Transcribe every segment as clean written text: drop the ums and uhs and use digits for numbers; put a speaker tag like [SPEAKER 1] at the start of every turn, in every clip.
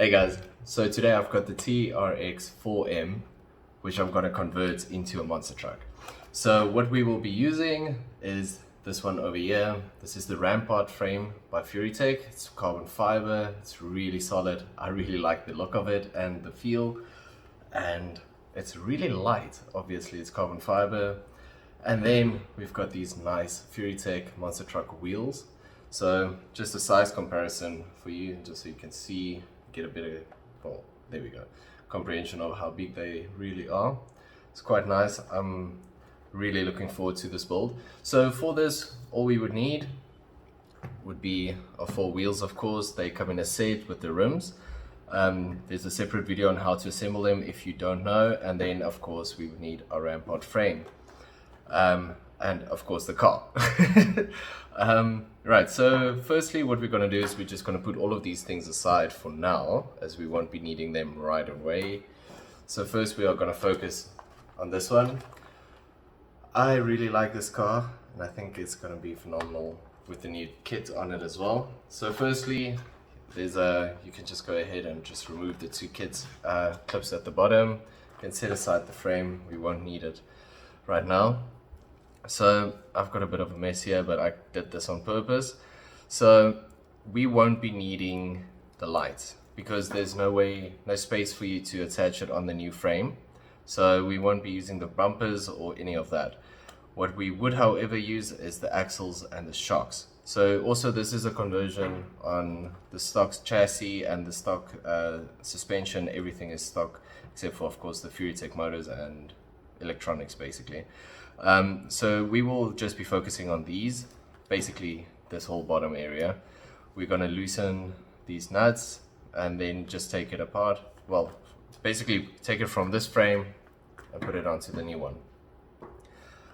[SPEAKER 1] Hey guys, so today I've got the TRX4M, which I'm going to convert into a monster truck. So what we will be using is this one over here. This is the Rampart frame by Furytech. It's carbon fiber, it's really solid. I really like the look of it and the feel, and it's really light. Obviously it's carbon fiber. And then we've got these nice Furytech monster truck wheels. So just a size comparison for you, just so you can see, get a bit of, well, there we go, comprehension of how big they really are. It's quite nice. I'm really looking forward to this build. So for this, all we would need would be our 4 wheels, of course. They come in a set with the rims. There's a separate video on how to assemble them if you don't know. And then of course we would need our Rampart frame. And of course the car. Right, so firstly what we're going to do is we're just going to put all of these things aside for now, as we won't be needing them right away. So first we are going to focus on this one. I really like this car and I think it's going to be phenomenal with the new kit on it as well. So firstly, there's you can just go ahead and just remove the 2 kit clips at the bottom. You can set aside the frame, we won't need it right now. So I've got a bit of a mess here, but I did this on purpose. So we won't be needing the lights because there's no space for you to attach it on the new frame. So we won't be using the bumpers or any of that. What we would, however, use is the axles and the shocks. So also this is a conversion on the stock chassis and the stock suspension. Everything is stock except for, of course, the Furytech motors and electronics basically. So we will just be focusing on these, basically this whole bottom area. We're going to loosen these nuts and then just take it apart. Well, basically take it from this frame and put it onto the new one.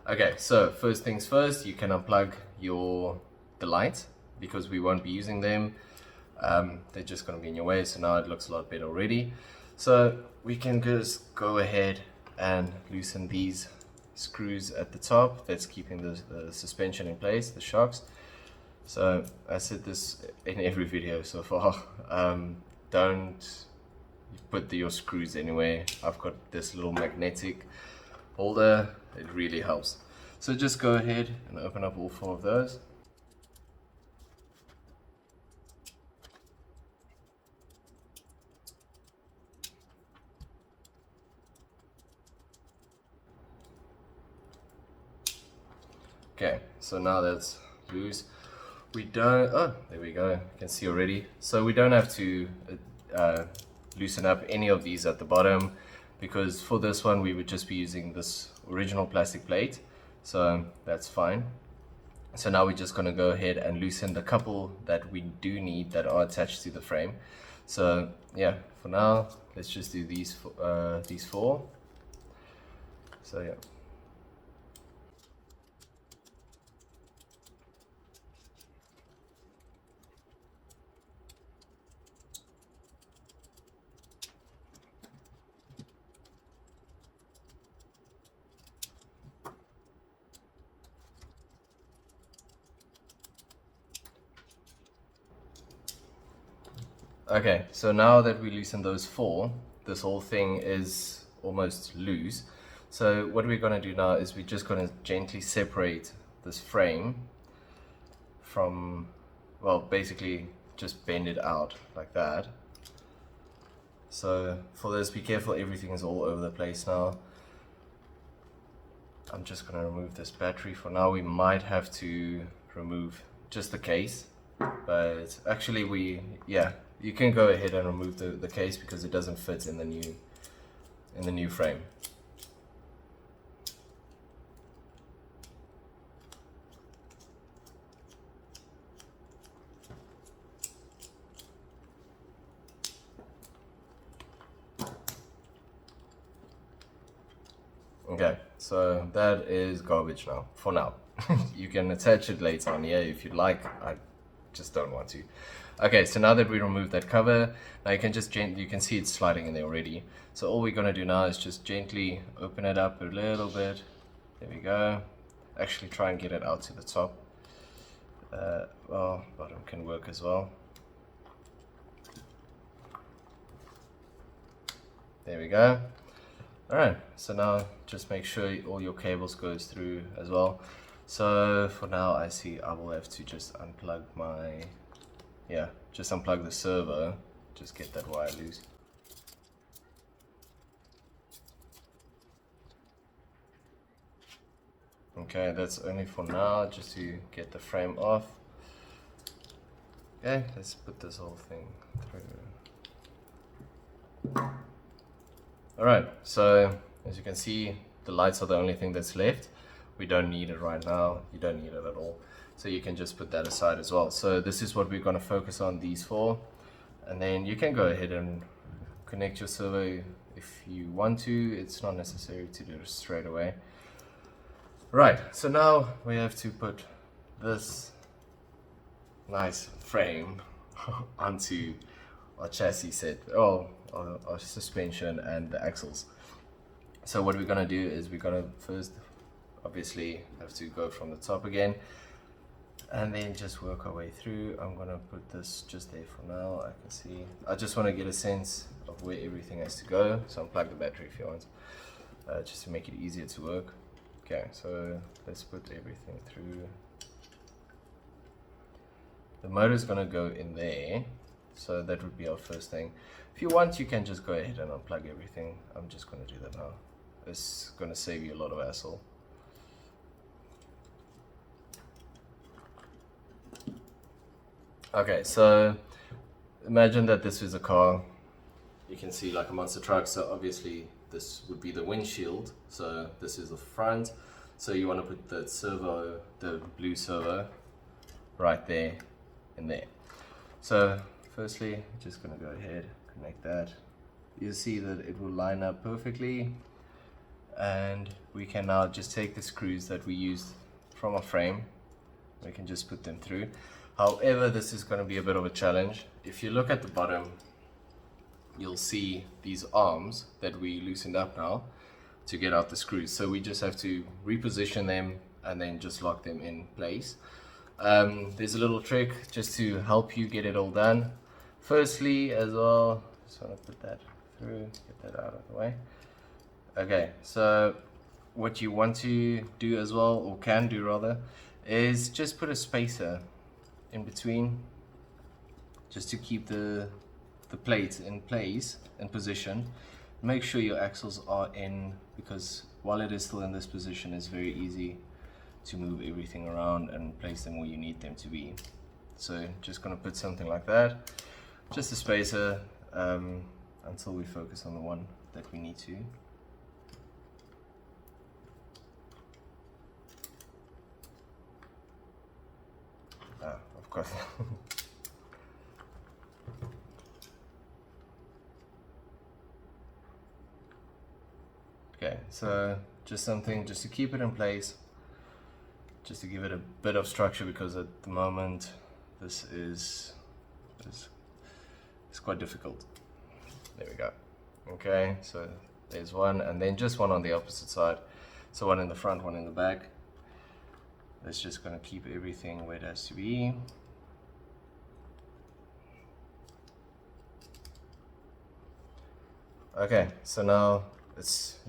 [SPEAKER 1] Okay, so first things first, you can unplug the lights because we won't be using them. They're just going to be in your way, so now it looks a lot better already. So we can just go ahead and loosen these screws at the top that's keeping the suspension in place, the shocks. So I said this in every video so far, don't put your screws anywhere. I've got this little magnetic holder, it really helps. So just go ahead and open up all 4 of those. Okay, so now that's loose. We don't, oh, there we go, you can see already. So we don't have to loosen up any of these at the bottom because for this one we would just be using this original plastic plate. So that's fine. So now we're just going to go ahead and loosen the couple that we do need that are attached to the frame. So yeah, for now, let's just do these 4. So yeah. Okay, so now that we loosen those 4, this whole thing is almost loose. So what we're going to do now is we're just going to gently separate this frame from, well, basically just bend it out like that. So for this, be careful, everything is all over the place now. I'm just going to remove this battery for now. We might have to remove just the case, but actually yeah, you can go ahead and remove the case because it doesn't fit in the new frame. Okay, so that is garbage now, for now. You can attach it later on here if you'd like, I just don't want to. Okay, so now that we removed that cover, now you can just you can see it's sliding in there already. So all we're gonna do now is just gently open it up a little bit. There we go. Actually try and get it out to the top. Well, bottom can work as well. There we go. Alright, so now just make sure all your cables goes through as well. So for now I see I will have to just unplug my, just unplug the servo, just get that wire loose. Okay, that's only for now, just to get the frame off. Okay, let's put this whole thing through. Alright, so as you can see, the lights are the only thing that's left. We don't need it right now, you don't need it at all. So you can just put that aside as well. So this is what we're going to focus on, these four. And then you can go ahead and connect your servo if you want to. It's not necessary to do it straight away. Right, so now we have to put this nice frame onto our chassis set, our suspension and the axles. So what we're going to do is we're going to first obviously have to go from the top again and then just work our way through. I'm going to put this just there for now. I can see, I just want to get a sense of where everything has to go, so unplug the battery if you want, just to make it easier to work. Okay, so let's put everything through. The motor is going to go in there, so that would be our first thing. If you want, you can just go ahead and unplug everything. I'm just going to do that now. It's going to save you a lot of hassle. Okay, so imagine that this is a car. You can see like a monster truck, so obviously this would be the windshield, so this is the front. So you want to put the servo, the blue servo, right there in there. So firstly, just going to go ahead, connect that. You'll see that it will line up perfectly, and we can now just take the screws that we used from our frame, we can just put them through. However, this is going to be a bit of a challenge. If you look at the bottom, you'll see these arms that we loosened up now to get out the screws. So we just have to reposition them and then just lock them in place. There's a little trick just to help you get it all done. Firstly, as well, just want to put that through, get that out of the way. Okay, so what you want to do as well, or can do rather, is just put a spacer in between, just to keep the plate in place and position. Make sure your axles are in, because while it is still in this position, it's very easy to move everything around and place them where you need them to be. So just gonna put something like that, just a spacer, until we focus on the one that we need to. Of course. Okay, so just something just to keep it in place, just to give it a bit of structure, because at the moment this is quite difficult. There we go. Okay, so there's one, and then just one on the opposite side. So one in the front, one in the back. That's just going to keep everything where it has to be. Okay, so now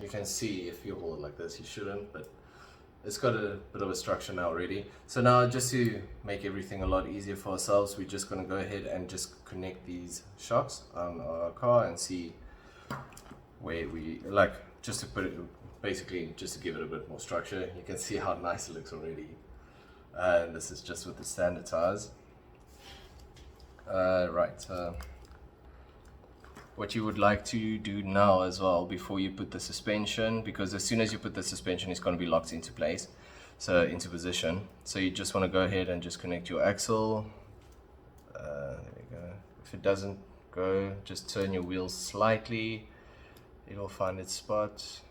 [SPEAKER 1] you can see, if you hold it like this, you shouldn't, but it's got a bit of a structure now already. So now, just to make everything a lot easier for ourselves, we're just going to go ahead and just connect these shocks on our car and see where we, like, just to put it, basically just to give it a bit more structure. You can see how nice it looks already. And this is just with the standard tires. Right, what you would like to do now as well, before you put the suspension, because as soon as you put the suspension, it's going to be locked into place, so into position. So you just want to go ahead and just connect your axle. There we go. If it doesn't go, just turn your wheels slightly, it'll find its spot.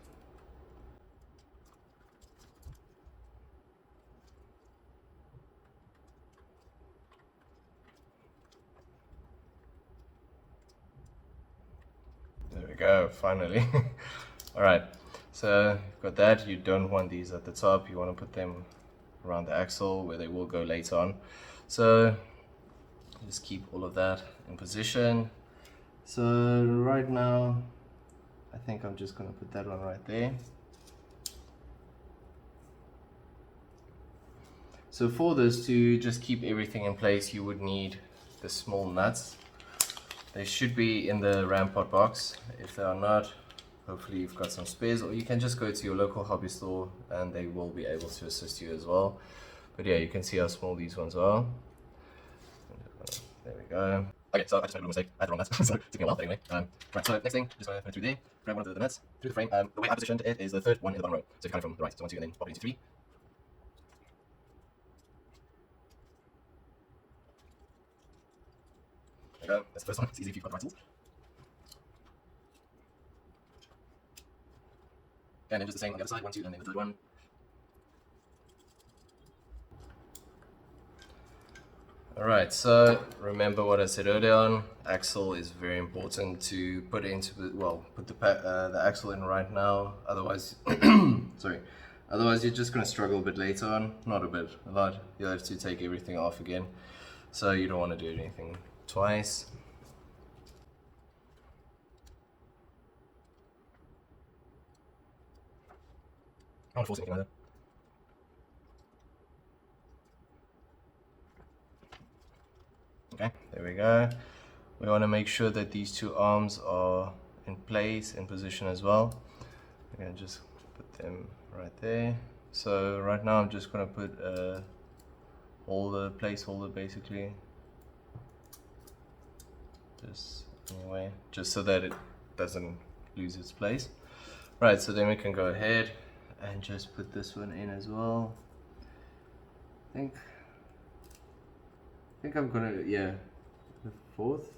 [SPEAKER 1] There we go, finally. Alright, so you've got that. You don't want these at the top, you want to put them around the axle where they will go later on. So just keep all of that in position. So right now I think I'm just going to put that one right there. So for this, to just keep everything in place, you would need the small nuts. They should be in the Rampart box. If they are not, hopefully you've got some spares, or you can just go to your local hobby store and they will be able to assist you as well. But yeah, you can see how small these ones are. There we go. Okay, so I just made a little mistake. I had the wrong nuts, so it took me a while, but anyway. Right, so next thing, just put it through there, grab one of the nuts, through the frame. The way I positioned it is the third one in the bottom row. So if you're coming from the right, so 1, 2, and then pop it into 3. There we go, that's the first one. It's easy if you've got the right tools. And then just the same on the other side, 1, 2, and then the third one. Alright, so remember what I said earlier on, axle is very important to put into, well, put the axle in right now, otherwise, sorry, otherwise you're just going to struggle a bit later on, not a bit, a lot, you'll have to take everything off again, so you don't want to do anything twice. I don't want to force anything either. Okay, there we go. We want to make sure that these two arms are in place, in position as well. We're going to just put them right there. So right now I'm just going to put a holder, placeholder basically. Just anyway, just so that it doesn't lose its place. Right, so then we can go ahead and just put this one in as well. I think I'm gonna, yeah, the fourth.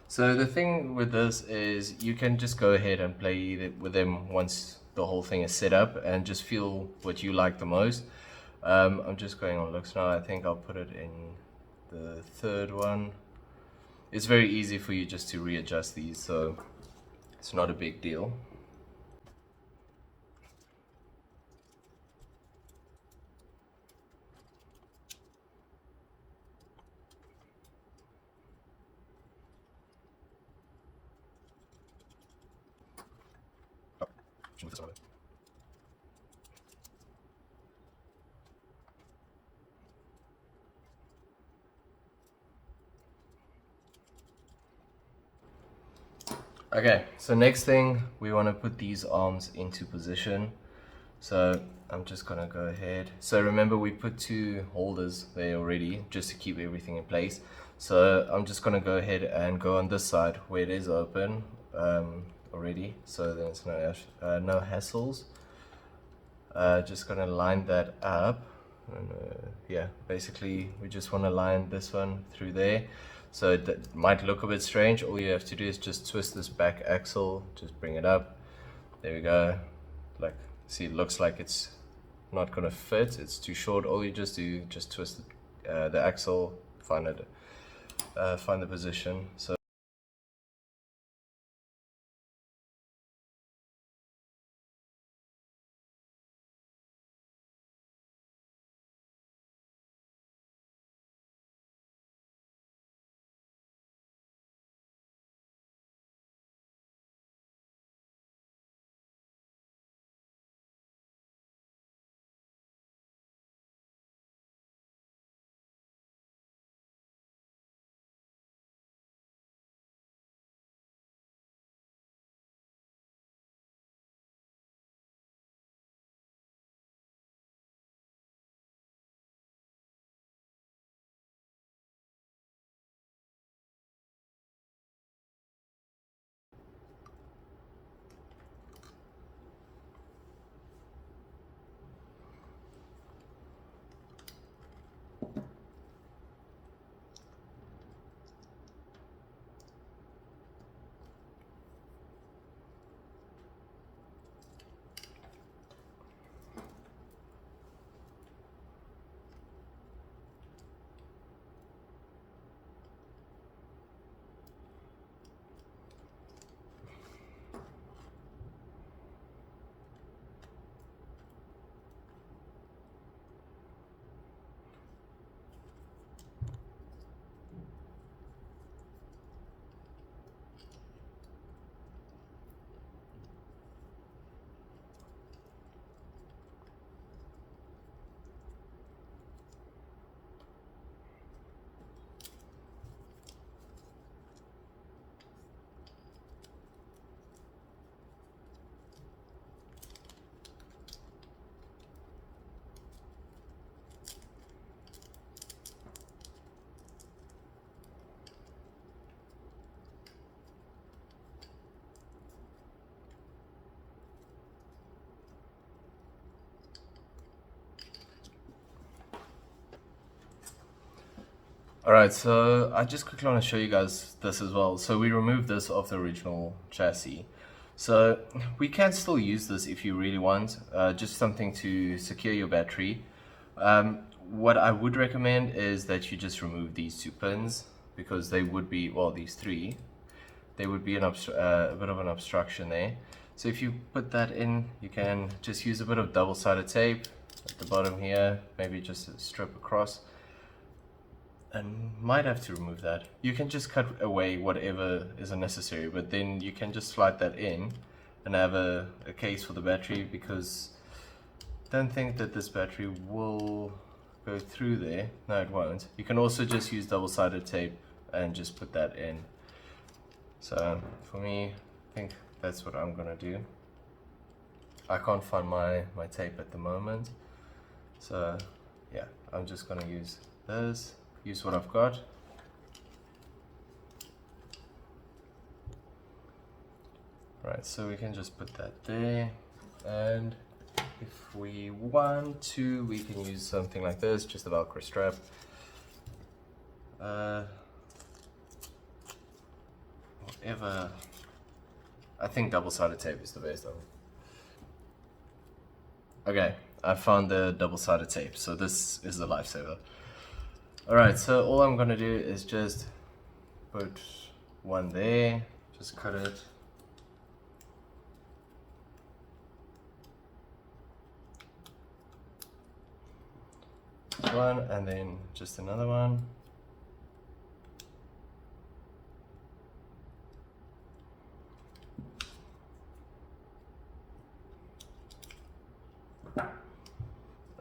[SPEAKER 1] So the thing with this is you can just go ahead and play with them once the whole thing is set up and just feel what you like the most. I'm just going on looks now. I think I'll put it in the third one. It's very easy for you just to readjust these, so it's not a big deal. Oh, should move this one a bit. Okay, so next thing, we want to put these arms into position. So I'm just gonna go ahead. So remember we put two holders there already just to keep everything in place. So I'm just gonna go ahead and go on this side where it is open already. So there's no hassles. Just gonna line that up. And, yeah, basically we just want to line this one through there. So that might look a bit strange. All you have to do is just twist this back axle, just bring it up. There we go. Like, see, it looks like it's not gonna fit. It's too short. All you just do, just twist the axle, find the position. So Alright, so I just quickly want to show you guys this as well. So we removed this off the original chassis. So we can still use this if you really want, just something to secure your battery. What I would recommend is that you just remove these two pins, because they would be, well, these three, they would be a bit of an obstruction there. So if you put that in, you can just use a bit of double-sided tape at the bottom here, maybe just a strip across, and might have to remove that. You can just cut away whatever is unnecessary, but then you can just slide that in and have a case for the battery, because don't think that this battery will go through there. No, it won't. You can also just use double-sided tape and just put that in. So for me, I think that's what I'm gonna do. I can't find my tape at the moment, so yeah, I'm just gonna use this, use what I've got. Right, so we can just put that there, and if we want to, we can use something like this, just a Velcro strap. Whatever. I think double-sided tape is the best though. Okay, I found the double-sided tape, so this is the lifesaver. Alright, so all I'm gonna do is just put one there, just cut it. One, and then just another one.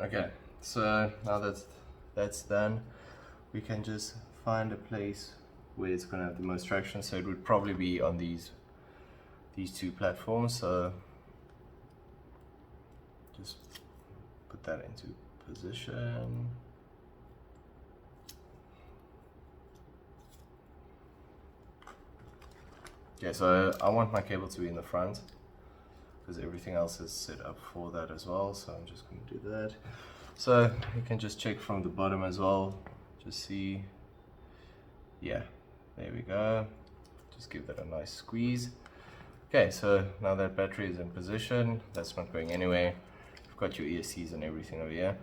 [SPEAKER 1] Okay, so now that's done, we can just find a place where it's gonna have the most traction. So it would probably be on these two platforms. So just put that into position. Okay, so I want my cable to be in the front, because everything else is set up for that as well. So I'm just going to do that. So you can just check from the bottom as well, just see, yeah, there we go. Just give that a nice squeeze. Okay, so now that battery is in position, that's not going anywhere. You've got your ESCs and everything over here.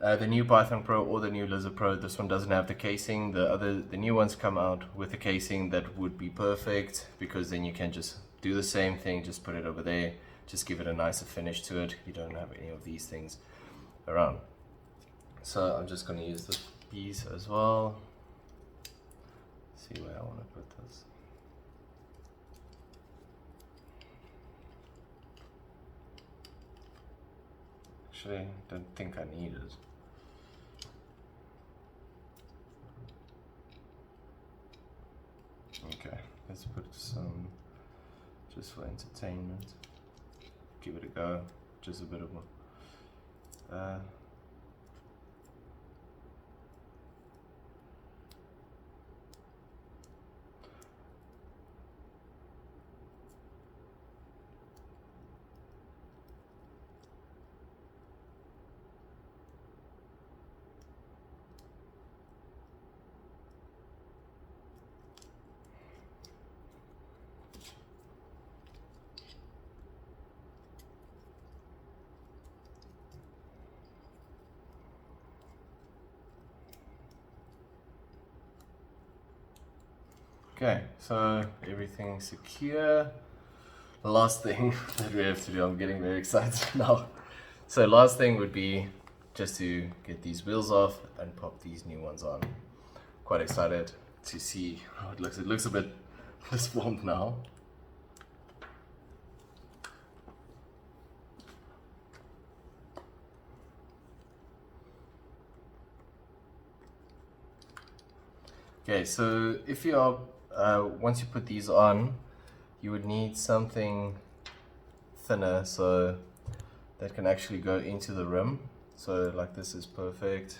[SPEAKER 1] The new Python Pro or the new Lizard Pro, this one doesn't have the casing. The new ones come out with the casing. That would be perfect, because then you can just do the same thing, just put it over there, just give it a nicer finish to it. You don't have any of these things around. So I'm just going to use this piece as well. See where I want to put this. Actually, I don't think I need it. Okay, let's put some just for entertainment. Give it a go, just a bit of one. Okay, so everything's secure. The last thing that we have to do, I'm getting very excited now. So last thing would be just to get these wheels off and pop these new ones on. Quite excited to see how it looks. It looks a bit disformed now. Okay, so if you are, once you put these on, you would need something thinner so that can actually go into the rim. So like this is perfect.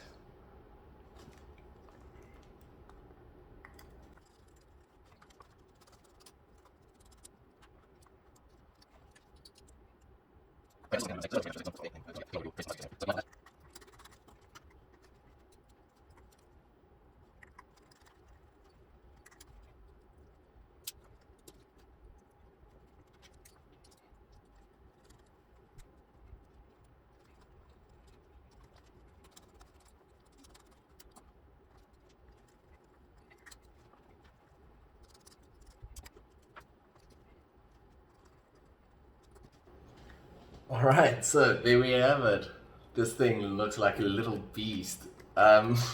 [SPEAKER 1] Alright, so there we have it. This thing looks like a little beast.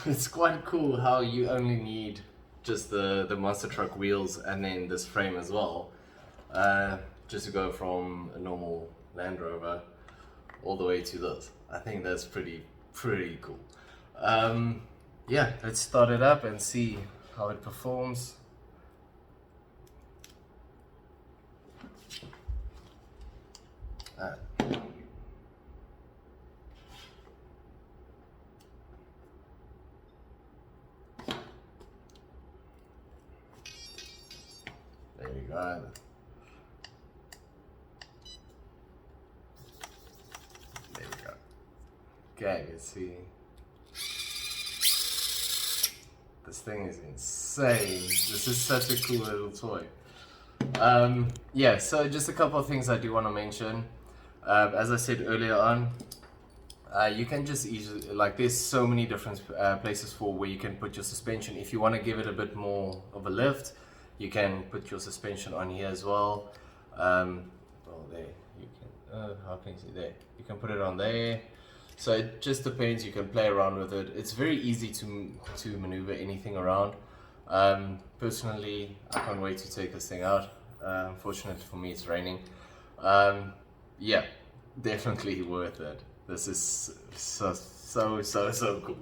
[SPEAKER 1] It's quite cool how you only need just the monster truck wheels and then this frame as well. Just to go from a normal Land Rover all the way to this. I think that's pretty cool. Yeah, let's start it up and see how it performs. There you go. There we go. Okay, let's see. This thing is insane. This is such a cool little toy. Yeah, so just a couple of things I do want to mention. As I said earlier on, you can just easily, like, there's so many different places for where you can put your suspension. If you want to give it a bit more of a lift, you can put your suspension on here as well. Well, there, you can, how can you see there? You can put it on there. So it just depends, you can play around with it. It's very easy to maneuver anything around. Personally, I can't wait to take this thing out. Unfortunately for me, it's raining. Yeah, definitely worth it. This is so cool.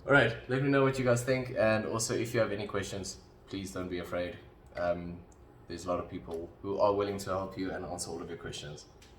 [SPEAKER 1] Alright, let me know what you guys think, and also if you have any questions, please don't be afraid. There's a lot of people who are willing to help you and answer all of your questions.